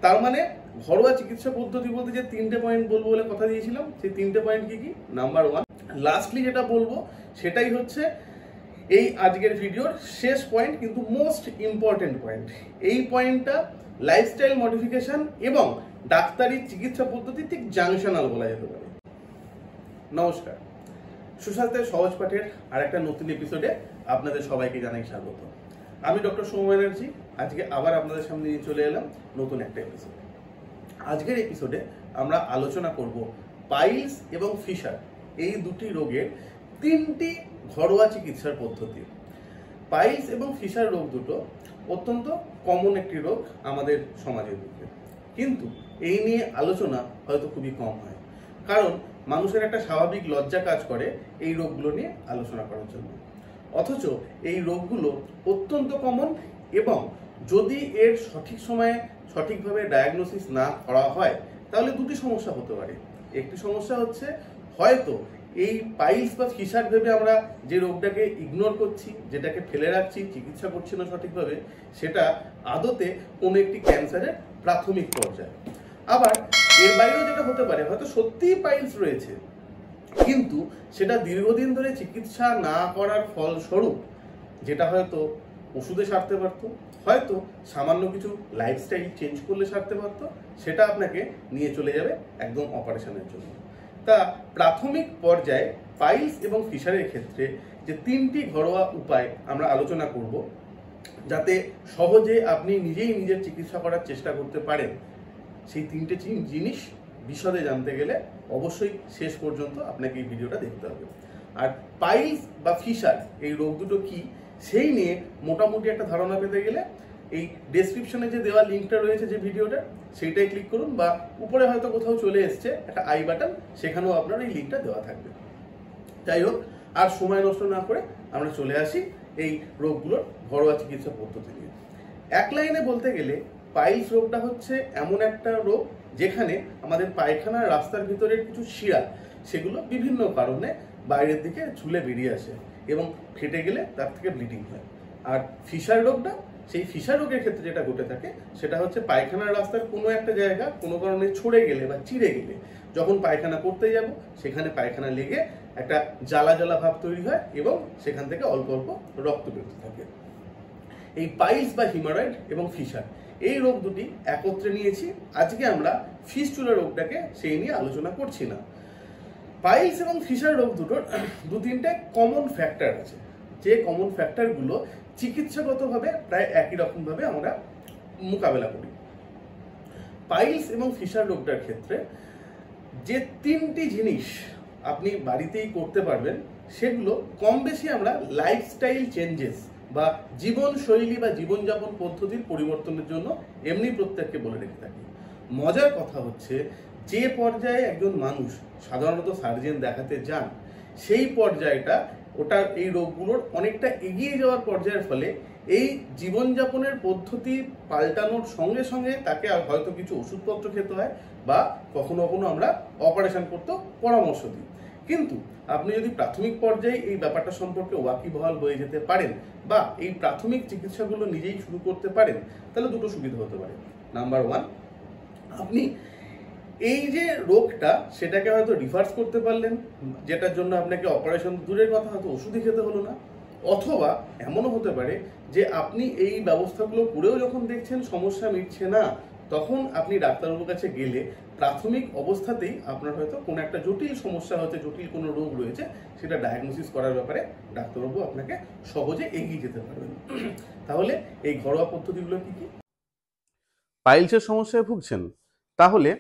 তার মানে ঘরোয়া চিকিৎসা পদ্ধতি বলতে যে 3টে পয়েন্ট বলবো বলে কথা দিয়েছিলাম, সেই 3টে পয়েন্ট কি কি? নাম্বার 1, লাস্টলি যেটা বলবো সেটাই হচ্ছে এই আজকের ভিডিওর শেষ পয়েন্ট, কিন্তু মোস্ট ইম্পর্টেন্ট পয়েন্ট। এই পয়েন্টটা লাইফস্টাইল মডিফিকেশন এবং ডাক্তারি চিকিৎসা পদ্ধতি ঠিক জাংশনাল বলা যেতে পারে। নমস্কার, সুস্বাস্থ্যের সহজ পাঠের আর একটা নতুন এপিসোডে আপনাদের সবাইকে জানাই স্বাগত। আমি ডক্টর সৌম্য ব্যানার্জি আজকে আবার আপনাদের সামনে নিয়ে চলে এলাম নতুন একটা এপিসোডে। আজকের এপিসোডে আমরা আলোচনা করব পাইলস এবং ফিশার এই দুটি রোগের 3টি ঘরোয়া চিকিৎসার পদ্ধতি। পাইলস এবং ফিশার রোগ দুটো অত্যন্ত কমন একটি রোগ আমাদের সমাজের মধ্যে, কিন্তু এই নিয়ে আলোচনা হয়তো খুবই কম হয়, কারণ মানুষের একটা স্বাভাবিক লজ্জা কাজ করে এই রোগগুলো নিয়ে আলোচনা করার জন্য। অথচ এই রোগগুলো অত্যন্ত কমন এবং যদি এর সঠিক সময়ে সঠিকভাবে ডায়াগনোসিস না করা হয় তাহলে দুটি সমস্যা হতে পারে। একটি সমস্যা হচ্ছে হয়তো এই পাইলস বা ফিশার ভেবে আমরা যে রোগটাকে ইগনোর করছি, যেটাকে ফেলে রাখছি, চিকিৎসা করছি না সঠিকভাবে, সেটা আদতে কোনো একটি ক্যান্সারের প্রাথমিক পর্যায়ে। আবার এর বাইরেও যেটা হতে পারে, হয়তো সত্যিই পাইলস রয়েছে কিন্তু সেটা দীর্ঘদিন ধরে চিকিৎসা না করার ফলস্বরূপ, যেটা হয়তো ওষুধে সারতে পারতো, হয়তো সামান্য কিছু লাইফস্টাইল চেঞ্জ করলে সারতে পারতো, সেটা আপনাকে নিয়ে চলে যাবে একদম অপারেশনের জন্য। তা প্রাথমিক পর্যায়ে পাইলস এবং ফিশারের ক্ষেত্রে যে 3টি ঘরোয়া উপায় আমরা আলোচনা করব, যাতে সহজে আপনি নিজেই নিজের চিকিৎসা করার চেষ্টা করতে পারেন, সেই 3টে জিনিস বিশদে জানতে গেলে অবশ্যই শেষ পর্যন্ত আপনাকে এই ভিডিওটা দেখতে হবে। আর পাইলস বা ফিশার এই রোগ দুটো কি সেই নিয়ে মোটামুটি একটা ধারণা পেতে গেলে এই ডেসক্রিপশনে যে দেওয়া লিঙ্কটা রয়েছে যে ভিডিওটা, সেইটাই ক্লিক করুন, বা উপরে হয়তো কোথাও চলে এসছে একটা আই বাটন, সেখানেও আপনার এই লিঙ্কটা দেওয়া থাকবে। যাই হোক, আর সময় নষ্ট না করে আমরা চলে আসি এই রোগগুলোর ঘরোয়া চিকিৎসা পদ্ধতি নিয়ে। এক লাইনে বলতে গেলে পাইলস রোগটা হচ্ছে এমন একটা রোগ যেখানে আমাদের পায়খানার রাস্তার ভিতরের কিছু শিরা, সেগুলো বিভিন্ন কারণে বাইরের দিকে ঝুলে বেরিয়ে আসে এবং ফেটে গেলে তার থেকে ব্লিডিং হয়। আর ফিশার রোগটা, সেই ফিশার রোগের ক্ষেত্রে যেটা ঘটে থাকে সেটা হচ্ছে পায়খানার রাস্তার কোনো একটা জায়গা কোনো কারণে ছড়ে গেলে বা চিড়ে গেলে, যখন পায়খানা করতে যাব সেখানে পায়খানা লেগে একটা জ্বালা জ্বালা ভাব তৈরি হয় এবং সেখান থেকে অল্প অল্প রক্ত বেরোতে থাকে। এই পাইলস বা হিমারয়েড এবং ফিশার এই রোগ দুটি একত্রে নিয়েছি। আজকে আমরা ফিস্টুলা রোগটাকে সেই নিয়ে আলোচনা করছি না। পাইলস এবং ফিশার রোগ দুটোর 2-3টে কমন ফ্যাক্টর আছে, যে কমন ফ্যাক্টরগুলো চিকিৎসাগতভাবে প্রায় একই রকমভাবে আমরা মোকাবেলা করি। পাইলস এবং ফিশার রোগটার ক্ষেত্রে যে 3টি জিনিস আপনি বাড়িতেই করতে পারবেন, সেগুলো কম বেশি আমরা লাইফস্টাইল চেঞ্জেস বা জীবনশৈলী বা জীবনযাপন পদ্ধতির পরিবর্তনের জন্য এমনি প্রত্যেককে বলে রেখে থাকি। মজার কথা হচ্ছে, যে পর্যায়ে একজন মানুষ সাধারণত সার্জন দেখাতে যান, সেই পর্যায়টা ওটার এই রোগগুলোর অনেকটা এগিয়ে যাওয়ার পর্যায়ের ফলে এই জীবনযাপনের পদ্ধতি পাল্টানোর সঙ্গে সঙ্গে তাকে হয়তো কিছু ওষুধপত্র খেতে হয় বা কখনো কখনো আমরা অপারেশন করতেও পরামর্শ দিই। কিন্তু আপনি যদি প্রাথমিক পর্যায়ে এই ব্যাপারটা সম্পর্কে ওয়াকিবহাল হয়ে যেতে পারেন বা এই প্রাথমিক চিকিৎসাগুলো নিজেই শুরু করতে পারেন, তাহলে দুটো সুবিধা হতে পারে। নাম্বার 1, আপনি এই যে রোগটা সেটাকে হয়তো রিভার্স করতে পারলেন, যেটার জন্য আপনাকে অপারেশন দূরের কথা হয়তো ওষুধই খেতে হলো না। অথবা এমনও হতে পারে যে আপনি এই ব্যবস্থাগুলো করেও যখন দেখছেন সমস্যা মিটছে না, তখন আপনি ডাক্তারবাবুর কাছে গেলে প্রাথমিক অবস্থাতেই আপনার হয়তো কোনো একটা জটিল সমস্যা হচ্ছে, জটিল কোনো রোগ রয়েছে, সেটা ডায়াগনোসিস করার ব্যাপারে ডাক্তারবাবু আপনাকে সহজে এগিয়ে যেতে পারবেন। তাহলে এই ঘরোয়া পদ্ধতিগুলো কি কি? পাইলসের সমস্যায় ভুগছেন, তাহলে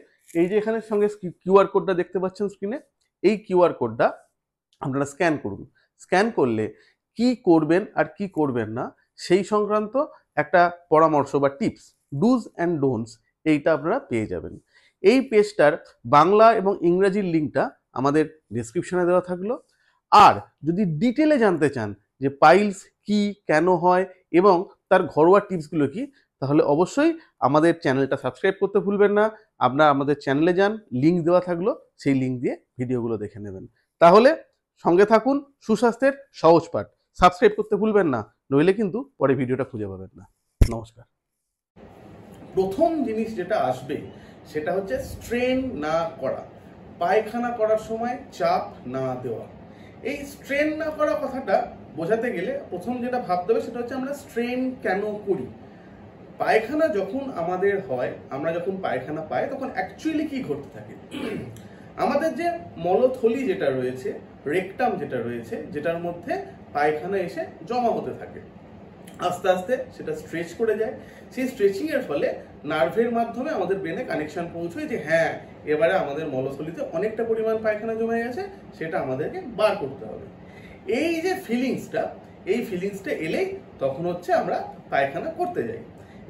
এই যে এখানে সঙ্গে কিউআর কোডটা দেখতে পাচ্ছেন স্ক্রিনে, এই কিউআর কোডটা আপনারা স্ক্যান করুন। স্ক্যান করলে কি করবেন আর কি করবেন না সেই সংক্রান্ত একটা পরামর্শ বা টিপস, ডুজ অ্যান্ড ডোন্টস, এইটা আপনারা পেয়ে যাবেন। এই পেজটার বাংলা এবং ইংরেজির লিঙ্কটা আমাদের ডেসক্রিপশনে দেওয়া থাকলো। আর যদি ডিটেলে জানতে চান যে পাইলস কি, কেন হয় এবং তার ঘরোয়া টিপসগুলো কি, তাহলে অবশ্যই আমাদের চ্যানেলটা সাবস্ক্রাইব করতে ভুলবেন না। আপনারা আমাদের চ্যানেলে যান, লিঙ্ক দেওয়া থাকলো, সেই লিঙ্ক দিয়ে ভিডিওগুলো দেখে নেবেন। তাহলে সঙ্গে থাকুন সুস্বাস্থ্যের সহজ পাঠ। সাবস্ক্রাইব করতে ভুলবেন না, নইলে কিন্তু পরে ভিডিওটা খুঁজে পাবেন না। নমস্কার। প্রথম জিনিস যেটা আসবে সেটা হচ্ছে স্ট্রেন না করা, পায়খানা করার সময় চাপ না দেওয়া। এই স্ট্রেন না করা কথাটা বোঝাতে গেলে প্রথম যেটা ভাবতে হবে সেটা হচ্ছে আমরা স্ট্রেন কেন করি। পায়খানা যখন আমাদের হয়, আমরা যখন পায়খানা পাই তখন অ্যাকচুয়ালি কি ঘটতে থাকে, আমাদের যে মলথলি যেটা রয়েছে, রেকটাম যেটা রয়েছে, যেটার মধ্যে পায়খানা এসে জমা হতে থাকে, আস্তে আস্তে সেটা স্ট্রেচ করে যায়। সেই স্ট্রেচিং এর ফলে নার্ভের মাধ্যমে আমাদের ব্রেনে কানেকশন পৌঁছয় যে হ্যাঁ এবারে আমাদের মলথলিতে অনেকটা পরিমাণ পায়খানা জমে গেছে, সেটা আমাদেরকে বার করতে হবে। এই যে ফিলিংসটা, এই ফিলিংসটা এলেই তখন হচ্ছে আমরা পায়খানা করতে যাই।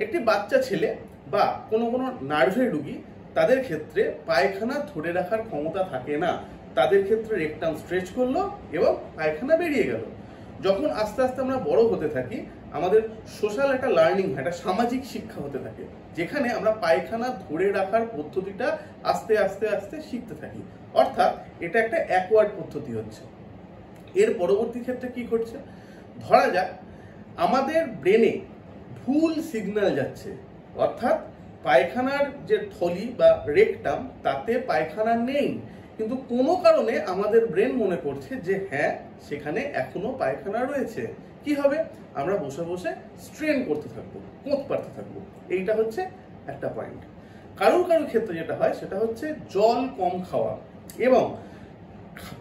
একটি বাচ্চা ছেলে বা কোনো কোনো নার্ভের রুগী, তাদের ক্ষেত্রে পায়খানা ধরে রাখার ক্ষমতা থাকে না, তাদের ক্ষেত্রে রেকটাম স্ট্রেচ করলো এবং পায়খানা বেরিয়ে গেল। যখন আস্তে আস্তে আমরা বড় হতে থাকি, আমাদের সোশ্যাল একটা লার্নিং, একটা সামাজিক শিক্ষা হতে থাকে, যেখানে আমরা পায়খানা ধরে রাখার পদ্ধতিটা আস্তে আস্তে আস্তে শিখতে থাকি। অর্থাৎ এটা একটা অ্যাকওয়ার্ড পদ্ধতি হচ্ছে। এর পরবর্তী ক্ষেত্রে কি ঘটছে, ধরা যাক আমাদের ব্রেনে ভুল সিগন্যাল যাচ্ছে, অর্থাৎ পায়খানার যে থলি বা রেকটাম তাতে পায়খানা নেই, কিন্তু কোনো কারণে আমাদের ব্রেন মনে করছে যে হ্যাঁ সেখানে এখনো পায়খানা রয়েছে। কি হবে, আমরা বসে বসে স্ট্রেন করতে থাকবো, কোঁত পারতে থাকবো। এইটা হচ্ছে একটা পয়েন্ট। কারোর কারোর ক্ষেত্রে যেটা হয় সেটা হচ্ছে জল কম খাওয়া এবং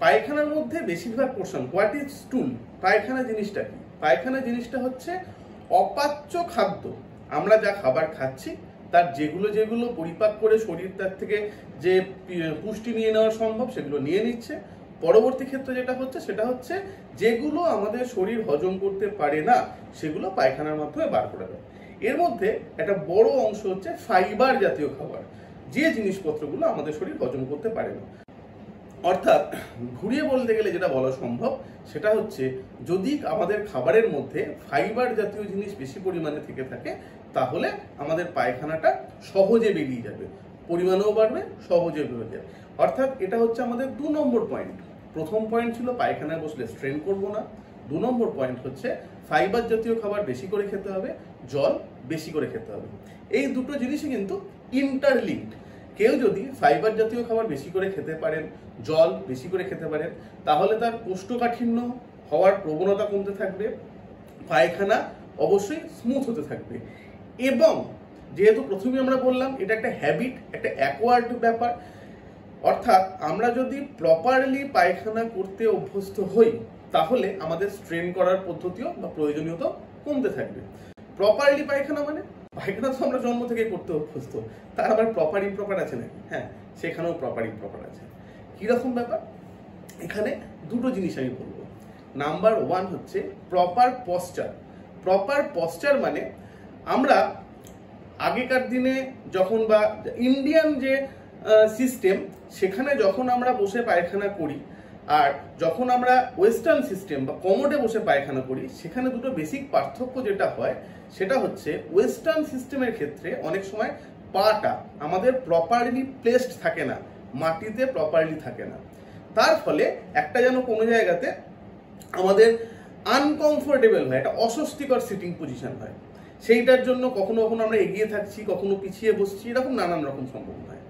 পায়খানার মধ্যে বেশিরভাগ পোর্শন, হোয়াট ইজ স্টুল, পায়খানা জিনিসটা কি, পায়খানা জিনিসটা হচ্ছে অপাচ্য খাদ্য। আমরা যা খাবার খাচ্ছি তার যেগুলো যেগুলো পরিপাক করে শরীর তার থেকে যে পুষ্টি নিয়ে নেওয়া সম্ভব সেগুলো নিয়ে নিচ্ছে। পরবর্তী ক্ষেত্রে যেটা হচ্ছে সেটা হচ্ছে যেগুলো আমাদের শরীর হজম করতে পারে না সেগুলো পায়খানার মাধ্যমে বার করে দেয়। এর মধ্যে একটা বড় অংশ হচ্ছে ফাইবার জাতীয় খাবার, যে জিনিসপত্রগুলো আমাদের শরীর হজম করতে পারে না। অর্থাৎ ঘুরিয়ে বলতে গেলে যেটা বলা সম্ভব সেটা হচ্ছে যদি আমাদের খাবারের মধ্যে ফাইবার জাতীয় জিনিস বেশি পরিমাণে থেকে থাকে তাহলে আমাদের পায়খানাটা সহজে বেরিয়ে যাবে, পরিমাণেও বাড়বে, সহজে বেরিয়ে যাবে। অর্থাৎ এটা হচ্ছে আমাদের 2 নম্বর পয়েন্ট। প্রথম পয়েন্ট ছিল পায়খানায় বসলে স্ট্রেন করবো না। 2 নম্বর পয়েন্ট হচ্ছে ফাইবার জাতীয় খাবার বেশি করে খেতে হবে, জল বেশি করে খেতে হবে। এই দুটো জিনিসই কিন্তু ইন্টারলিঙ্কড। কেউ যদি ফাইবার জাতীয় খাবার বেশি করে খেতে পারেন, জল বেশি করে খেতে পারেন, তাহলে তার কোষ্ঠকাঠিন্য হওয়ার প্রবণতা কমতে থাকবে, পায়খানা অবশ্যই স্মুথ হতে থাকবে। এবং যেহেতু প্রথমেই আমরা বললাম এটা একটা হ্যাবিট, একটা অ্যাকোয়ার্ড ব্যাপার, অর্থাৎ আমরা যদি প্রপারলি পায়খানা করতে অভ্যস্ত হই তাহলে আমাদের স্ট্রেন করার পদ্ধতিও বা প্রয়োজনীয়তা কমতে থাকবে। প্রপারলি পায়খানা মানে পায়খানা তো আমরা জন্ম থেকে করতে অভ্যস্ত, তার আবার প্রপার ইমপ্রপার আছে নাকি? হ্যাঁ, সেখানেও প্রপার ইমপ্রপার আছে। কিরকম ব্যাপার, এখানে দুটো জিনিস আমি বলবো। নাম্বার 1 হচ্ছে প্রপার পশ্চার। প্রপার পশ্চার মানে আমরা আগেকার দিনে যখন বা ইন্ডিয়ান যে সিস্টেম সেখানে যখন আমরা বসে পায়খানা করি আর যখন আমরা ওয়েস্টার্ন সিস্টেম বা কমোডে বসে পায়খানা করি, সেখানে দুটো বেসিক পার্থক্য যেটা হয় সেটা হচ্ছে ওয়েস্টার্ন সিস্টেমের ক্ষেত্রে অনেক সময় পাটা আমাদের প্রপারলি প্লেসড থাকে না, মাটিতে প্রপারলি থাকে না। তার ফলে একটা যেন কোনো জায়গাতে আমাদের আনকমফোর্টেবল হয়, একটা অস্বস্তিকর সিটিং পজিশন হয়। সেইটার জন্য কখনো কখনো আমরা এগিয়ে থাকছি, কখনো পিছিয়ে বসছি, এরকম নানান রকম সম্ভাবনা হয়।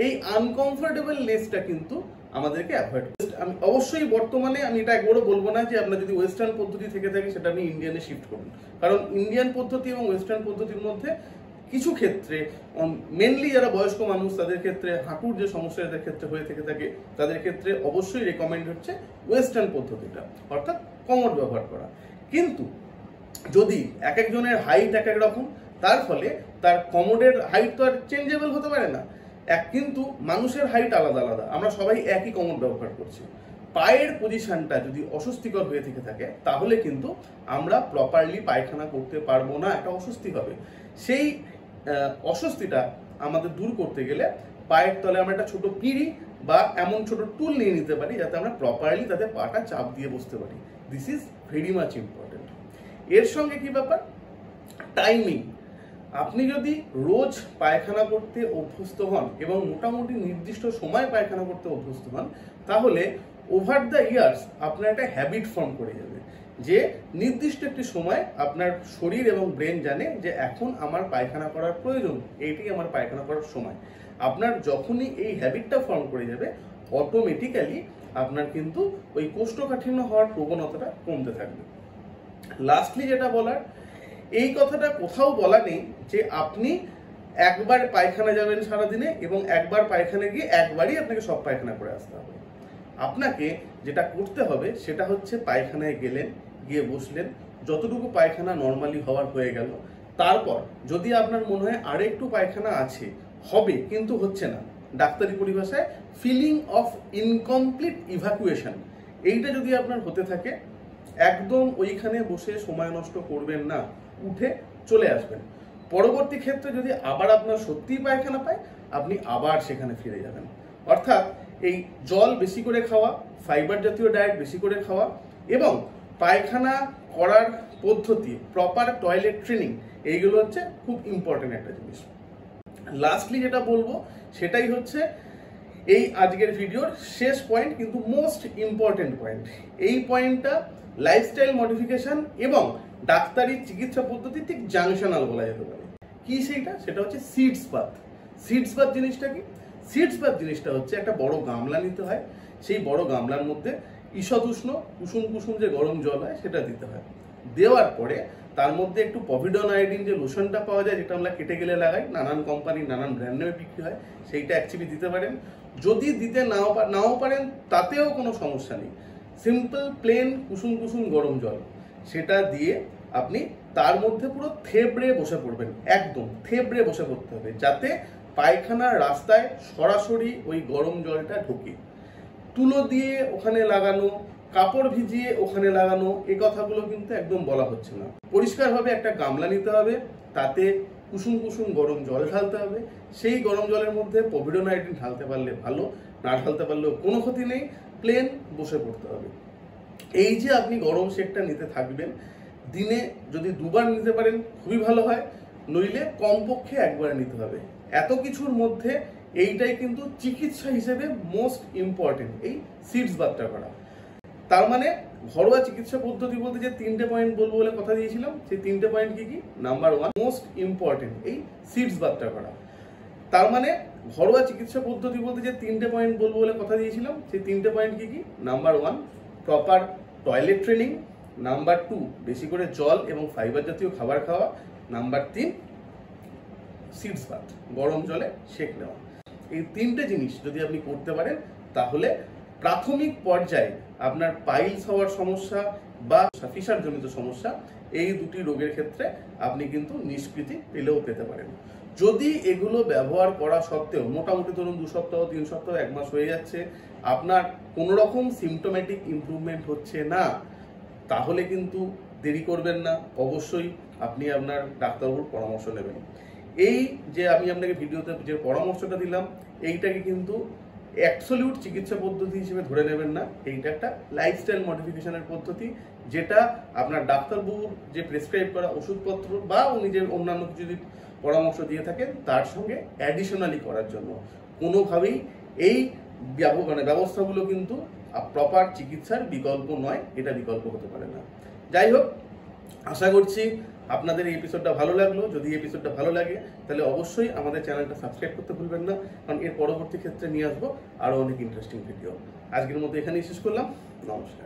এই আনকমফোর্টেবলনেসটা কিন্তু আমাদেরকে অ্যাভয়েড করতে। আমি অবশ্যই বর্তমানে আমি এটা একবারও বলবো না যে আপনার যদি ওয়েস্টার্ন পদ্ধতি থেকে থাকে সেটা আপনি ইন্ডিয়ানে শিফট করুন, কারণ ইন্ডিয়ান পদ্ধতি এবং ওয়েস্টার্ন পদ্ধতির মধ্যে কিছু ক্ষেত্রে মেনলি যারা বয়স্ক মানুষ তাদের ক্ষেত্রে হাঁটুর যে সমস্যা এদের ক্ষেত্রে হয়ে থেকে থাকে তাদের ক্ষেত্রে অবশ্যই রেকমেন্ড হচ্ছে ওয়েস্টার্ন পদ্ধতিটা, অর্থাৎ কমোড ব্যবহার করা। কিন্তু যদি এক একজনের হাইট এক এক রকম, তার ফলে তার কমোডের হাইট তো আর চেঞ্জেবল হতে পারে না। কিন্তু মানুষের হাইট আলাদা আলাদা, আমরা সবাই একই কমোড ব্যবহার করছি। পায়ের পজিশনটা যদি অস্বস্তিকর হয়ে থেকে থাকে তাহলে কিন্তু আমরা প্রপারলি পায়খানা করতে পারবো না, একটা অস্বস্তি হবে। সেই অস্বস্তিটা আমাদের দূর করতে গেলে পায়ের তলে আমরা একটা ছোট পিঁড়ি বা এমন ছোট টুল নিয়ে নিতে পারি যাতে আমরা প্রপারলি তাতে পাটা চাপ দিয়ে বসতে পারি। This is very much important. এর সঙ্গে কি ব্যাপার, টাইমিং। আপনি যদি রোজ পায়খানা করতে অভ্যস্ত হন এবং মোটামুটি নির্দিষ্ট সময় পায়খানা করতে অভ্যস্ত হন তাহলে ওভার দ্য ইয়ার্স আপনার একটা হ্যাবিট ফর্ম করে যাবে যে নির্দিষ্ট একটি সময় আপনার শরীর এবং ব্রেন জানে যে এখন আমার পায়খানা করার প্রয়োজন, এইটাই আমার পায়খানা করার সময়। আপনার যখনই এই হ্যাবিটটা ফর্ম করে যাবে, অটোমেটিক্যালি আপনার কিন্তু ওই কোষ্ঠকাঠিন্য হওয়ার প্রবণতাটা কমতে থাকবে। লাস্টলি যেটা বলার, এই কথাটা কোথাও বলা নেই যে আপনি একবার পায়খানা যাবেন সারাদিনে এবং একবার পায়খানা গিয়ে একবারই আপনাকে সব পায়খানা করে আসতে হবে। আপনাকে যেটা করতে হবে সেটা হচ্ছে পায়খানায় গেলেন, গিয়ে বসলেন, যতটুকু পায়খানা নর্মালি হওয়ার হয়ে গেল। তারপর যদি আপনার মনে হয় আরেকটু পায়খানা আছে, হবে কিন্তু হচ্ছে না, ডাক্তারি পরিভাষায় ফিলিং অফ ইনকমপ্লিট ইভাকুয়েশন, এইটা যদি আপনার হতে থাকে, একদম ওইখানে বসে সময় নষ্ট করবেন না, উঠে চলে আসবেন। পরবর্তী ক্ষেত্রে যদি আবার আপনার সত্যিই পায়খানা পায়, আপনি আবার সেখানে ফিরে যাবেন। অর্থাৎ এই জল বেশি করে খাওয়া, ফাইবার জাতীয় ডায়েট বেশি করে খাওয়া এবং পায়খানা করার পদ্ধতি, প্রপার টয়লেট ট্রেনিং, এইগুলো হচ্ছে খুব ইম্পর্টেন্ট একটা জিনিস। লাস্টলি যেটা বলবো সেটাই হচ্ছে এই আজকের ভিডিওর শেষ পয়েন্ট, কিন্তু মোস্ট ইম্পর্টেন্ট পয়েন্ট। এই পয়েন্টটা লাইফস্টাইল মডিফিকেশন এবং ডাক্তারি চিকিৎসা পদ্ধতি ঠিক জাংশনাল বলা যেতে পারে। কি সেইটা? সেটা হচ্ছে সিডস বাথ। সিডস বাথ জিনিসটা কি? সিডস বাথ জিনিসটা হচ্ছে একটা বড় গামলা নিতে হয়, সেই বড় গামলার মধ্যে ঈষৎ উষ্ণ কুসুম কুসুম যে গরম জল হয় সেটা দিতে হয়। দেওয়ার পরে তার মধ্যে একটু পভিডন আয়োডিন যে লোশনটা পাওয়া যায়, যেটা আমরা কেটে গেলে লাগাই, নানান কোম্পানি নানান ব্র্যান্ড নামে বিক্রি হয়, সেইটা অ্যাকচুয়ালি দিতে পারেন। যদি দিতে নাও পারেন তাতেও কোনো সমস্যা নেই, সিম্পল প্লেন কুসুম কুসুম গরম জল সেটা দিয়ে আপনি তার মধ্যে পুরো থেবড়ে বসে পড়বেন, একদম থেবড়ে বসে পড়তে হবে, যাতে পায়খানার রাস্তায় সরাসরি ওই গরম জলটা ঢোকে। তুলো দিয়ে ওখানে লাগানো, কাপড় ভিজিয়ে ওখানে লাগানো, এই কথাগুলো কিন্তু একদম বলা হচ্ছে না। পরিষ্কারভাবে একটা গামলা নিতে হবে, তাতে কুসুম কুসুম গরম জল ঢালতে হবে, সেই গরম জলের মধ্যে পভিডন আয়োডিন ঢালতে পারলে ভালো, না ঢালতে পারলেও কোনো ক্ষতি নেই, প্লেন বসে পড়তে হবে। এই যে আপনি গরম সেকটা নিতে থাকবেন, দিনে যদি দুবার নিতে পারেন খুবই ভালো হয়, নইলে কমপক্ষে একবার নিতে হবে। এত কিছুর মধ্যে এইটাই কিন্তু চিকিৎসা হিসেবে মোস্ট ইম্পর্টেন্ট, এই সিডস বাথটা করা। তার মানে ঘরোয়া চিকিৎসা পদ্ধতি বলতে যে তিনটে পয়েন্ট বলবো বলে কথা দিয়েছিলাম, সেই তিনটে পয়েন্ট কি কি? নাম্বার 1 মোস্ট ইম্পর্টেন্ট, এই সিডস বাথটা করা। তার মানে ঘরোয়া চিকিৎসা পদ্ধতি বলতে যে তিনটে পয়েন্ট বলবো বলে কথা দিয়েছিলাম, সেই তিনটে পয়েন্ট কি কি? Number 1 proper toilet training, number 2 বেশি করে জল এবং ফাইবার জাতীয় খাবার খাওয়া, নাম্বার 3 সিডস বাথ, গরম জলে সেক নেওয়া। এই তিনটে জিনিস যদি আপনি করতে পারেন, তাহলে প্রাথমিক পর্যায়ে আপনার পাইলস হওয়ার সমস্যা বা ফিশার জনিত সমস্যা, এই দুটি রোগের ক্ষেত্রে আপনি কিন্তু নিষ্কৃতি পেলেও পেতে পারেন। যদি এগুলো ব্যবহার করা সত্ত্বেও মোটামুটি ধরুন 2 সপ্তাহ 3 সপ্তাহ 1 মাস হয়ে যাচ্ছে, আপনার কোনো রকম সিমটোম্যাটিক ইমপ্রুভমেন্ট হচ্ছে না, তাহলে কিন্তু দেরি করবেন না, অবশ্যই আপনি আপনার ডাক্তারবাবুর পরামর্শ নেবেন। এই যে আমি আপনাকে ভিডিওতে যে পরামর্শটা দিলাম, এইটাকে কিন্তু অ্যাবসলিউট চিকিৎসা পদ্ধতি হিসেবে ধরে নেবেন না, এইটা একটা লাইফস্টাইল মডিফিকেশনের পদ্ধতি, যেটা আপনার ডাক্তারবাবুর যে প্রেসক্রাইব করা ওষুধপত্র বা উনি যে অন্যান্য কিছু যদি পরামর্শ দিয়ে থাকেন তার সঙ্গে অ্যাডিশনালি করার জন্য। কোনোভাবেই এই ব্যবস্থাগুলো কিন্তু প্রপার চিকিৎসার বিকল্প নয়, এটা বিকল্প হতে পারে না। যাই হোক, আশা করছি আপনাদের এই এপিসোডটা ভালো লাগলো। যদি এই এপিসোডটা ভালো লাগে তাহলে অবশ্যই আমাদের চ্যানেলটা সাবস্ক্রাইব করতে ভুলবেন না, কারণ এর পরবর্তী ক্ষেত্রে নিয়ে আসবো আরো অনেক ইন্টারেস্টিং ভিডিও। আজকের মতো এখানেই শেষ করলাম, নমস্কার।